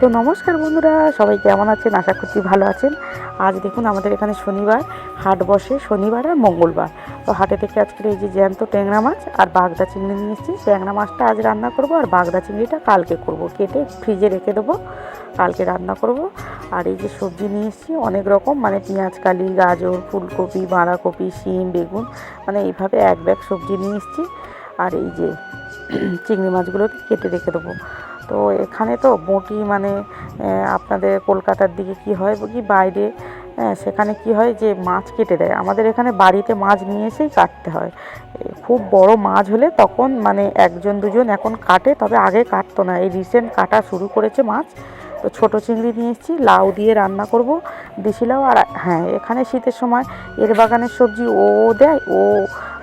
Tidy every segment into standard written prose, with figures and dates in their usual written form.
তো নমস্কার বন্ধুরা, সবাই কেমন আছেন? আশা করছি ভালো আছেন। আজ দেখুন আমাদের এখানে শনিবার হাট বসে, শনিবার আর মঙ্গলবার। তো হাটে থেকে আজকের এই যে জ্যান্ত ট্যাংরা মাছ আর বাগদা চিংড়ি নিয়ে এসেছি। ট্যাংরা মাছটা আজ রান্না করব আর বাগদা চিংড়িটা কালকে করব, কেটে ফ্রিজে রেখে দেবো, কালকে রান্না করব। আর এই যে সবজি নিয়ে এসেছি অনেক রকম, মানে পেঁয়াজ কালি, গাজর, ফুলকপি, বাঁধাকপি, শিম, বেগুন, মানে এইভাবে এক ব্যাগ সবজি নিয়ে এসেছি। আর এই যে চিংড়ি মাছগুলোকে কেটে রেখে দেবো। তো এখানে তো বঁটি, মানে আপনাদের কলকাতার দিকে কি হয় কি বাইরে, সেখানে কি হয় যে মাছ কেটে দেয়, আমাদের এখানে বাড়িতে মাছ নিয়ে এসেই কাটতে হয়। খুব বড় মাছ হলে তখন মানে একজন দুজন এখন কাটে, তবে আগে কাটতো না, এই রিসেন্ট কাটা শুরু করেছে মাছ। তো ছোটো চিংড়ি নিয়ে এসেছি, লাউ দিয়ে রান্না করব, দেশি লাউ। আর হ্যাঁ, এখানে শীতের সময় এর বাগানের সবজি ও দেয়, ও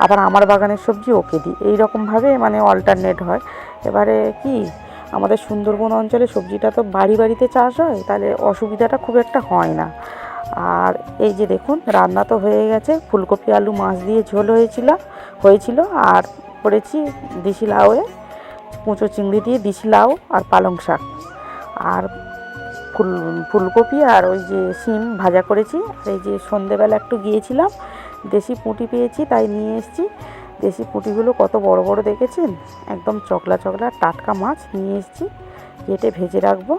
আবার আমার বাগানের সবজি ওকে দিই, এইরকমভাবে মানে অল্টারনেট হয়। এবারে কি, আমাদের সুন্দরবন অঞ্চলে সবজিটা তো বাড়ি বাড়িতে চাষ হয়, তাহলে অসুবিধাটা খুব একটা হয় না। আর এই যে দেখুন, রান্না তো হয়ে গেছে, ফুলকপি আলু মাছ দিয়ে ঝোল হয়েছিল। আর করেছি দেশি লাউয়ে কুঁচো চিংড়ি দিয়ে দেশি লাউ আর পালং শাক, আর ফুলকপি আর ওই যে শিম ভাজা করেছি। আর এই যে সন্ধেবেলা একটু গিয়েছিলাম, দেশি পুঁটি পেয়েছি তাই নিয়ে এসেছি। দেশি পুঁটিগুলো কত বড় বড় দেখেছেন, একদম চকলা চকলা টাটকা মাছ নিয়ে এসেছি, কেটে ভেজে রাখবো।